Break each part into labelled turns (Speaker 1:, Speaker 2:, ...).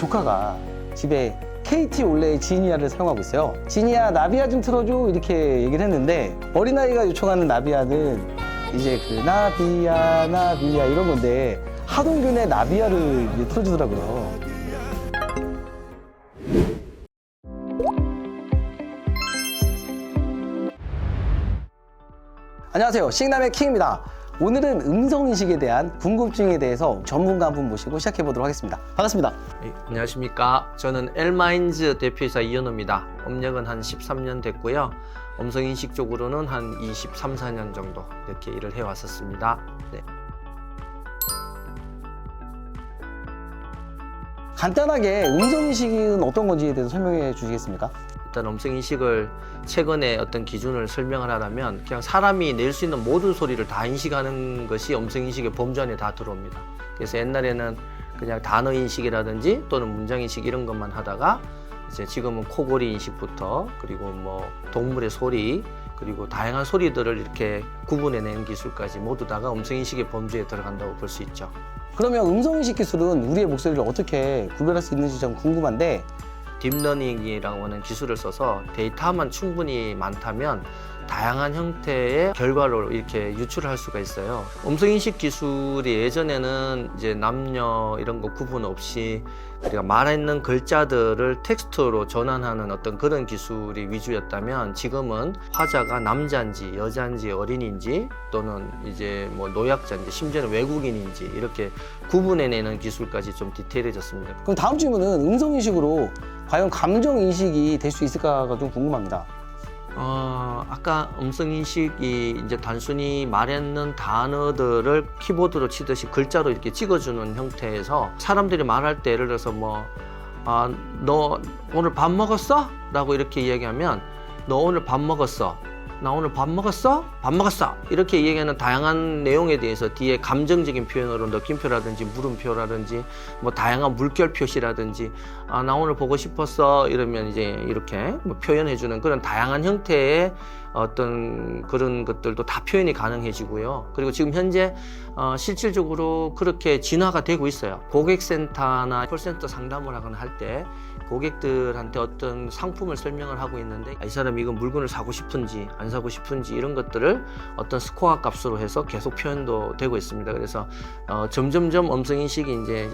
Speaker 1: 조카가 집에 KT 올레의 지니아를 사용하고 있어요. 지니아 나비야 좀 틀어줘 이렇게 얘기를 했는데 어린아이가 요청하는 나비야는 이제 그 나비야 나비야 이런 건데 하동균의 나비야를 이제 틀어주더라고요. 안녕하세요, 싱남의 킹입니다. 오늘은 음성인식에 대한 궁금증에 대해서 전문가 한 분 모시고 시작해 보도록 하겠습니다. 반갑습니다.
Speaker 2: 네, 안녕하십니까. 저는 엘마인즈 대표이사 이현우입니다. 업력은 한 13년 됐고요. 음성인식 쪽으로는 한 23, 4년 정도 이렇게 일을 해왔었습니다. 네.
Speaker 1: 간단하게 음성인식은 어떤 건지에 대해서 설명해 주시겠습니까?
Speaker 2: 일단 음성인식을 최근에 어떤 기준을 설명을 하려면 그냥 사람이 낼 수 있는 모든 소리를 다 인식하는 것이 음성인식의 범주 안에 다 들어옵니다. 그래서 옛날에는 그냥 단어 인식이라든지 또는 문장 인식 이런 것만 하다가 이제 지금은 코골이 인식부터 그리고 뭐 동물의 소리 그리고 다양한 소리들을 이렇게 구분해내는 기술까지 모두 다가 음성인식의 범주에 들어간다고 볼 수 있죠.
Speaker 1: 그러면 음성인식 기술은 우리의 목소리를 어떻게 구별할 수 있는지 좀 궁금한데
Speaker 2: 딥러닝이라고 하는 기술을 써서 데이터만 충분히 많다면 다양한 형태의 결과를 이렇게 유출할 수가 있어요. 음성인식 기술이 예전에는 이제 남녀 이런 거 구분 없이 우리가 말했는 글자들을 텍스트로 전환하는 어떤 그런 기술이 위주였다면 지금은 화자가 남자인지 여자인지 어린이인지 또는 이제 뭐 노약자인지 심지어는 외국인인지 이렇게 구분해내는 기술까지 좀 디테일해졌습니다.
Speaker 1: 그럼 다음 질문은 음성인식으로 과연 감정인식이 될 수 있을까가 좀 궁금합니다.
Speaker 2: 아까 음성인식이 이제 단순히 말했는 단어들을 키보드로 치듯이 글자로 이렇게 찍어주는 형태에서 사람들이 말할 때 예를 들어서 너 오늘 밥 먹었어? 라고 이렇게 이야기하면 너 오늘 밥 먹었어? 나 오늘 밥 먹었어? 밥 먹었어! 이렇게 얘기하는 다양한 내용에 대해서 뒤에 감정적인 표현으로 느낌표라든지 물음표라든지 뭐 다양한 물결 표시라든지 나 오늘 보고 싶었어 이러면 이제 이렇게 뭐 표현해주는 그런 다양한 형태의 어떤 그런 것들도 다 표현이 가능해지고요. 그리고 지금 현재 실질적으로 그렇게 진화가 되고 있어요. 고객센터나 콜센터 상담을 하거나 할 때 고객들한테 어떤 상품을 설명을 하고 있는데 이 사람이 이거 물건을 사고 싶은지 안 사고 싶은지 이런 것들을 어떤 스코어 값으로 해서 계속 표현도 되고 있습니다. 그래서 점점점 음성인식이 이제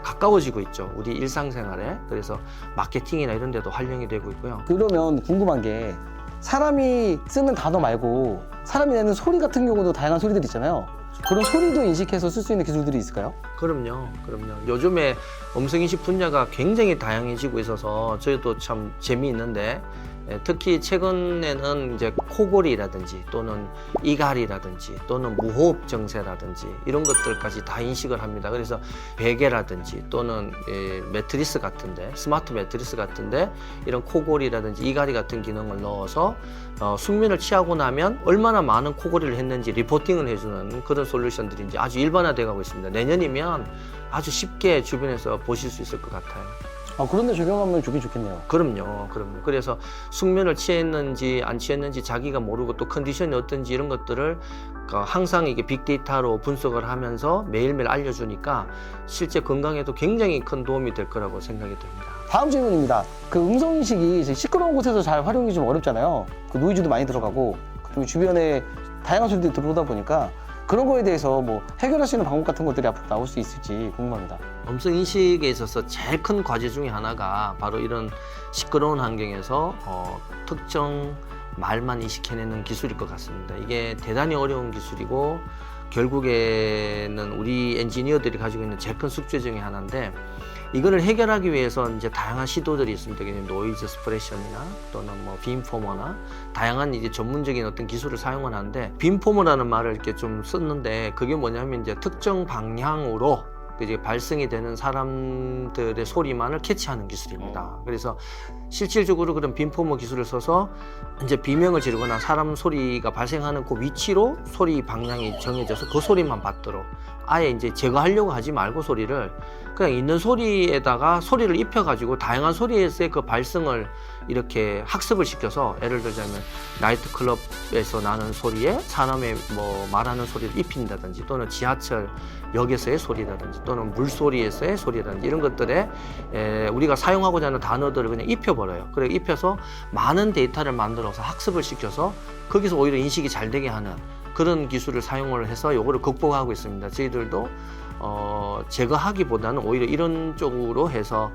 Speaker 2: 가까워지고 있죠. 우리 일상생활에. 그래서 마케팅이나 이런 데도 활용이 되고 있고요.
Speaker 1: 그러면 궁금한 게 사람이 쓰는 단어 말고 사람이 내는 소리 같은 경우도 다양한 소리들이 있잖아요. 그런 소리도 인식해서 쓸 수 있는 기술들이 있을까요?
Speaker 2: 그럼요. 요즘에 음성인식 분야가 굉장히 다양해지고 있어서 저희도 참 재미있는데 특히 최근에는 이제 코골이라든지 또는 이갈이라든지 또는 무호흡 증세라든지 이런 것들까지 다 인식을 합니다. 그래서 베개라든지 또는 매트리스 같은데 스마트 매트리스 같은데 이런 코골이라든지 이갈이 같은 기능을 넣어서 숙면을 취하고 나면 얼마나 많은 코골이를 했는지 리포팅을 해주는 그런 솔루션들이 이제 아주 일반화되어 가고 있습니다. 내년이면 아주 쉽게 주변에서 보실 수 있을 것 같아요.
Speaker 1: 그런데 적용하면 좋긴 좋겠네요.
Speaker 2: 그럼요. 그래서 숙면을 취했는지 안 취했는지 자기가 모르고 또 컨디션이 어떤지 이런 것들을 항상 이게 빅데이터로 분석을 하면서 매일매일 알려주니까 실제 건강에도 굉장히 큰 도움이 될 거라고 생각이 됩니다.
Speaker 1: 다음 질문입니다. 그 음성인식이 시끄러운 곳에서 잘 활용이 좀 어렵잖아요. 그 노이즈도 많이 들어가고 그리고 주변에 다양한 소리들이 들어오다 보니까 그런 거에 대해서 뭐 해결할 수 있는 방법 같은 것들이 앞으로 나올 수 있을지 궁금합니다.
Speaker 2: 음성인식에 있어서 제일 큰 과제 중에 하나가 바로 이런 시끄러운 환경에서 특정 말만 인식해내는 기술일 것 같습니다. 이게 대단히 어려운 기술이고 결국에는 우리 엔지니어들이 가지고 있는 제일 큰 숙제 중에 하나인데 이거를 해결하기 위해서 이제 다양한 시도들이 있습니다. 노이즈 스프레션이나 또는 뭐 빔포머나 다양한 이제 전문적인 어떤 기술을 사용을 하는데 빔포머라는 말을 이렇게 좀 썼는데 그게 뭐냐면 이제 특정 방향으로 이제 발생이 되는 사람들의 소리만을 캐치하는 기술입니다. 그래서 실질적으로 그런 빔포머 기술을 써서 이제 비명을 지르거나 사람 소리가 발생하는 그 위치로 소리 방향이 정해져서 그 소리만 받도록 아예 이제 제거하려고 하지 말고 소리를 그냥 있는 소리에다가 소리를 입혀가지고 다양한 소리에서의 그 발성을 이렇게 학습을 시켜서 예를 들자면 나이트클럽에서 나는 소리에 사람의 뭐 말하는 소리를 입힌다든지 또는 지하철 역에서의 소리라든지 또는 물소리에서의 소리라든지 이런 것들에 우리가 사용하고자 하는 단어들을 그냥 입혀버려요. 그래 입혀서 많은 데이터를 만들어서 학습을 시켜서 거기서 오히려 인식이 잘 되게 하는 그런 기술을 사용을 해서 요거를 극복하고 있습니다. 저희들도 제거하기보다는 오히려 이런 쪽으로 해서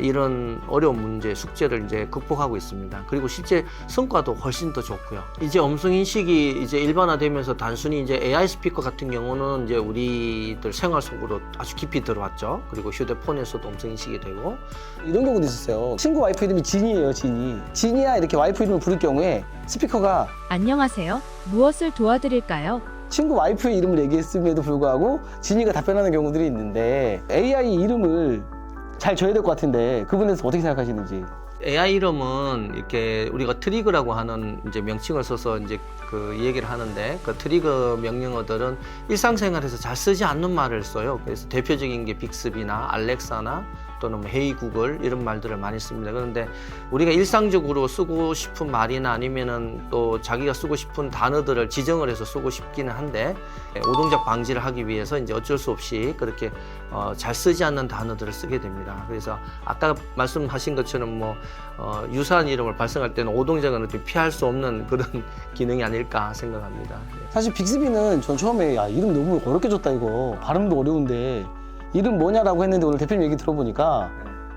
Speaker 2: 이런 어려운 문제, 숙제를 이제 극복하고 있습니다. 그리고 실제 성과도 훨씬 더 좋고요. 이제 음성인식이 이제 일반화되면서 단순히 이제 AI 스피커 같은 경우는 이제 우리들 생활 속으로 아주 깊이 들어왔죠. 그리고 휴대폰에서도 음성인식이 되고.
Speaker 1: 이런 경우도 있었어요. 친구 와이프 이름이 진이에요, 진이. 진이야 이렇게 와이프 이름을 부를 경우에 스피커가
Speaker 3: 안녕하세요. 무엇을 도와드릴까요?
Speaker 1: 친구 와이프의 이름을 얘기했음에도 불구하고 진이가 답변하는 경우들이 있는데 AI 이름을 잘 줘야 될 것 같은데 그분에 대해서 어떻게 생각하시는지.
Speaker 2: AI 이름은 이렇게 우리가 트리거라고 하는 이제 명칭을 써서 이제 그 얘기를 하는데 그 트리거 명령어들은 일상생활에서 잘 쓰지 않는 말을 써요. 그래서 대표적인 게 빅스비나 알렉사나 또는 뭐 헤이 구글 이런 말들을 많이 씁니다. 그런데 우리가 일상적으로 쓰고 싶은 말이나 아니면은 또 자기가 쓰고 싶은 단어들을 지정을 해서 쓰고 싶기는 한데 오동작 방지를 하기 위해서 이제 어쩔 수 없이 그렇게 잘 쓰지 않는 단어들을 쓰게 됩니다. 그래서 아까 말씀하신 것처럼 뭐 유사한 이름을 발생할 때는 오동작은 어떻게 피할 수 없는 그런 기능이 아닐까 생각합니다.
Speaker 1: 사실 빅스비는 전 처음에 야 이름 너무 어렵게 줬다 이거 발음도 어려운데 이름 뭐냐라고 했는데 오늘 대표님 얘기 들어보니까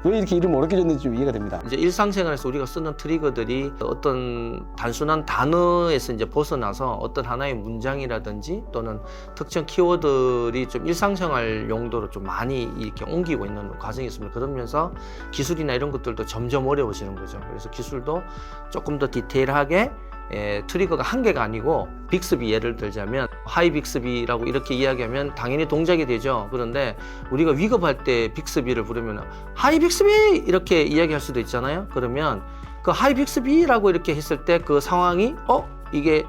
Speaker 1: 왜 이렇게 이름 어렵게 줬는지 좀 이해가 됩니다.
Speaker 2: 이제 일상생활에서 우리가 쓰는 트리거들이 어떤 단순한 단어에서 이제 벗어나서 어떤 하나의 문장이라든지 또는 특정 키워드들이 좀 일상생활 용도로 좀 많이 이렇게 옮기고 있는 과정이 있습니다. 그러면서 기술이나 이런 것들도 점점 어려워지는 거죠. 그래서 기술도 조금 더 디테일하게 트리거가 한 개가 아니고 빅스비 예를 들자면 하이 빅스비라고 이렇게 이야기하면 당연히 동작이 되죠. 그런데 우리가 위급할 때 빅스비를 부르면 하이 빅스비 이렇게 이야기할 수도 있잖아요. 그러면 그 하이 빅스비라고 이렇게 했을 때 그 상황이 이게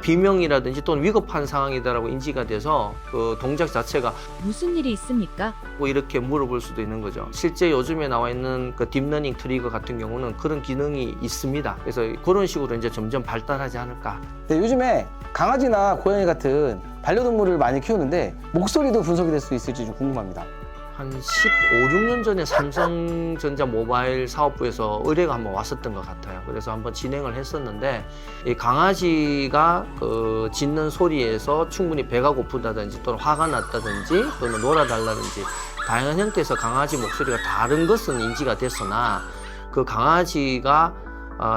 Speaker 2: 비명이라든지 또는 위급한 상황이다라고 인지가 돼서 그 동작 자체가
Speaker 3: 무슨 일이 있습니까?
Speaker 2: 뭐 이렇게 물어볼 수도 있는 거죠. 실제 요즘에 나와 있는 그 딥러닝 트리거 같은 경우는 그런 기능이 있습니다. 그래서 그런 식으로 이제 점점 발달하지 않을까.
Speaker 1: 네, 요즘에 강아지나 고양이 같은 반려동물을 많이 키우는데 목소리도 분석이 될 수 있을지 좀 궁금합니다.
Speaker 2: 한 15, 16년 전에 삼성전자 모바일 사업부에서 의뢰가 한번 왔었던 것 같아요. 그래서 한번 진행을 했었는데 이 강아지가 그 짖는 소리에서 충분히 배가 고프다든지 또는 화가 났다든지 또는 놀아달라든지 다양한 형태에서 강아지 목소리가 다른 것은 인지가 됐으나 그 강아지가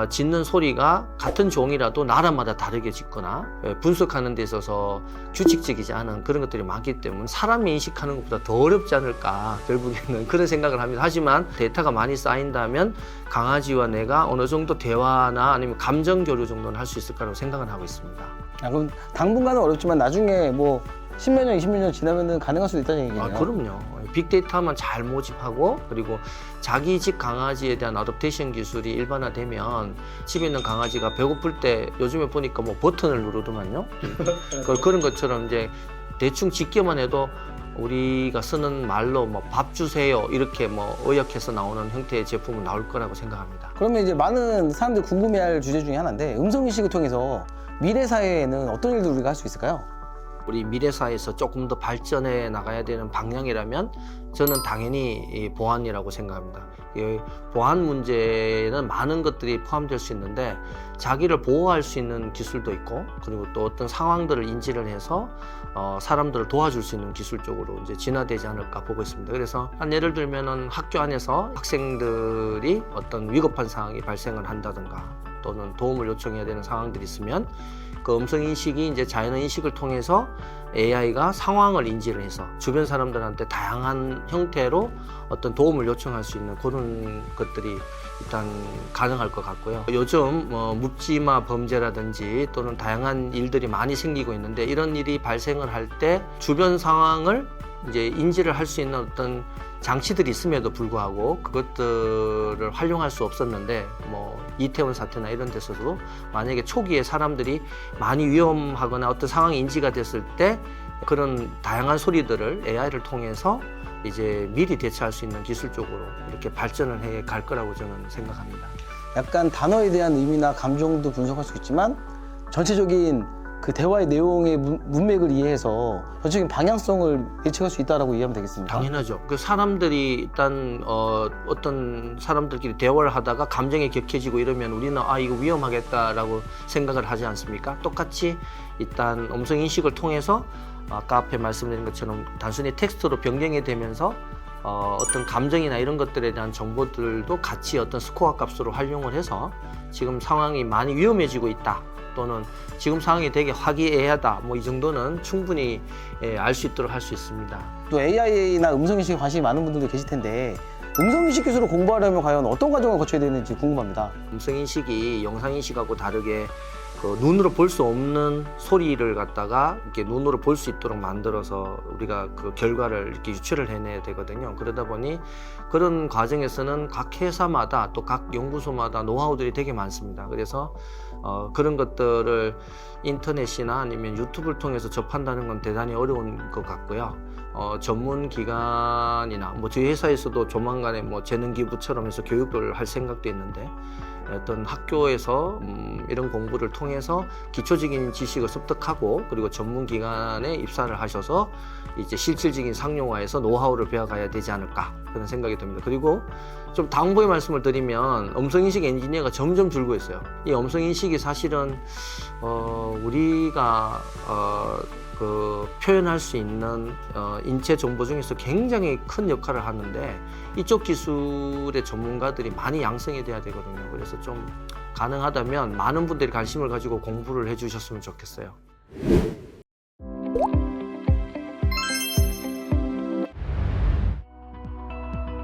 Speaker 2: 짖는 소리가 같은 종이라도 나라마다 다르게 짖거나 분석하는 데 있어서 규칙적이지 않은 그런 것들이 많기 때문에 사람이 인식하는 것보다 더 어렵지 않을까 결국에는 그런 생각을 합니다. 하지만 데이터가 많이 쌓인다면 강아지와 내가 어느 정도 대화나 아니면 감정 교류 정도는 할 수 있을 거라고 생각을 하고 있습니다.
Speaker 1: 그럼 당분간은 어렵지만 나중에 뭐 10몇 년, 20몇 년 지나면은 가능할 수도 있다는 얘기네요.
Speaker 2: 그럼요. 빅데이터만 잘 모집하고 그리고 자기 집 강아지에 대한 어댑테이션 기술이 일반화되면 집에 있는 강아지가 배고플 때 요즘에 보니까 뭐 버튼을 누르더만요. 그런 것처럼 이제 대충 짖기만 해도 우리가 쓰는 말로 뭐 밥 주세요 이렇게 뭐 의역해서 나오는 형태의 제품은 나올 거라고 생각합니다.
Speaker 1: 그러면 이제 많은 사람들이 궁금해할 주제 중에 하나인데 음성인식을 통해서 미래 사회에는 어떤 일들 우리가 할 수 있을까요?
Speaker 2: 우리 미래사회에서 조금 더 발전해 나가야 되는 방향이라면 저는 당연히 이 보안이라고 생각합니다. 이 보안 문제는 많은 것들이 포함될 수 있는데 자기를 보호할 수 있는 기술도 있고 그리고 또 어떤 상황들을 인지를 해서 사람들을 도와줄 수 있는 기술 쪽으로 이제 진화되지 않을까 보고 있습니다. 그래서 한 예를 들면은 학교 안에서 학생들이 어떤 위급한 상황이 발생을 한다든가 또는 도움을 요청해야 되는 상황들이 있으면 그 음성인식이 이제 자연인식을 통해서 AI가 상황을 인지를 해서 주변 사람들한테 다양한 형태로 어떤 도움을 요청할 수 있는 그런 것들이 일단 가능할 것 같고요. 요즘 묻지마 범죄라든지 또는 다양한 일들이 많이 생기고 있는데 이런 일이 발생을 할 때 주변 상황을 이제 인지를 할 수 있는 어떤 장치들이 있음에도 불구하고 그것들을 활용할 수 없었는데 뭐 이태원 사태나 이런 데서도 만약에 초기에 사람들이 많이 위험하거나 어떤 상황이 인지가 됐을 때 그런 다양한 소리들을 AI를 통해서 이제 미리 대처할 수 있는 기술 쪽으로 이렇게 발전을 해 갈 거라고 저는 생각합니다.
Speaker 1: 약간 단어에 대한 의미나 감정도 분석할 수 있지만 전체적인 그 대화의 내용의 문맥을 이해해서 전체적인 방향성을 예측할 수 있다라고 이해하면 되겠습니다.
Speaker 2: 당연하죠. 그 사람들이 일단 어떤 사람들끼리 대화를 하다가 감정이 격해지고 이러면 우리는 이거 위험하겠다라고 생각을 하지 않습니까? 똑같이 일단 음성 인식을 통해서 아까 앞에 말씀드린 것처럼 단순히 텍스트로 변경이 되면서 어떤 감정이나 이런 것들에 대한 정보들도 같이 어떤 스코어 값으로 활용을 해서 지금 상황이 많이 위험해지고 있다. 또는 지금 상황이 되게 화기애애하다. 뭐 이 정도는 충분히 알 수 있도록 할 수 있습니다.
Speaker 1: 또 AI나 음성인식에 관심이 많은 분들도 계실 텐데 음성인식 기술을 공부하려면 과연 어떤 과정을 거쳐야 되는지 궁금합니다.
Speaker 2: 음성 인식이 영상 인식하고 다르게 그 눈으로 볼 수 없는 소리를 갖다가 이렇게 눈으로 볼 수 있도록 만들어서 우리가 그 결과를 이렇게 유출을 해내야 되거든요. 그러다 보니 그런 과정에서는 각 회사마다 또 각 연구소마다 노하우들이 되게 많습니다. 그래서 그런 것들을 인터넷이나 아니면 유튜브를 통해서 접한다는 건 대단히 어려운 것 같고요. 전문 기관이나 뭐 저희 회사에서도 조만간에 뭐 재능기부처럼 해서 교육을 할 생각도 있는데 어떤 학교에서 이런 공부를 통해서 기초적인 지식을 습득하고 그리고 전문 기관에 입사를 하셔서 이제 실질적인 상용화해서 노하우를 배워가야 되지 않을까 그런 생각이 듭니다. 그리고 좀 당부의 말씀을 드리면 음성인식 엔지니어가 점점 줄고 있어요. 이 음성인식이 사실은 우리가 그 표현할 수 있는 인체 정보 중에서 굉장히 큰 역할을 하는데 이쪽 기술의 전문가들이 많이 양성이 돼야 되거든요. 그래서 좀 가능하다면 많은 분들이 관심을 가지고 공부를 해주셨으면 좋겠어요.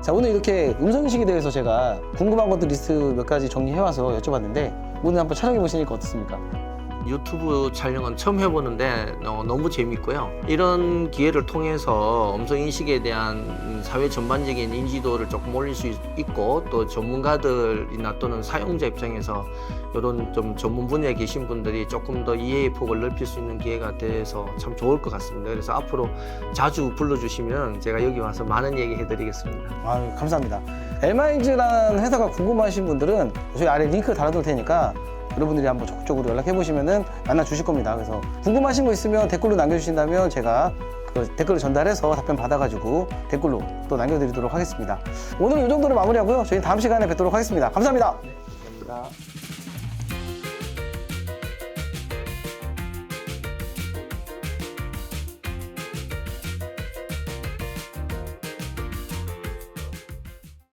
Speaker 1: 자, 오늘 이렇게 음성인식에 대해서 제가 궁금한 것들 리스트 몇 가지 정리해와서 여쭤봤는데 오늘 한번 촬영해 보시니까 어떻습니까?
Speaker 2: 유튜브 촬영은 처음 해보는데 너무 재밌고요. 이런 기회를 통해서 음성인식에 대한 사회 전반적인 인지도를 조금 올릴 수 있고 또 전문가들이나 또는 사용자 입장에서 이런 좀 전문 분야에 계신 분들이 조금 더 이해의 폭을 넓힐 수 있는 기회가 돼서 참 좋을 것 같습니다. 그래서 앞으로 자주 불러주시면 제가 여기 와서 많은 얘기 해드리겠습니다.
Speaker 1: 아유, 감사합니다. 엘마인즈라는 회사가 궁금하신 분들은 저희 아래 링크 달아둘 테니까 여러분들이 한번 적극적으로 연락해 보시면은 만나 주실 겁니다. 그래서 궁금하신 거 있으면 댓글로 남겨주신다면 제가 그 댓글을 전달해서 답변 받아가지고 댓글로 또 남겨드리도록 하겠습니다. 오늘은 이 정도로 마무리하고요. 저희는 다음 시간에 뵙도록 하겠습니다. 감사합니다.
Speaker 2: 감사합니다.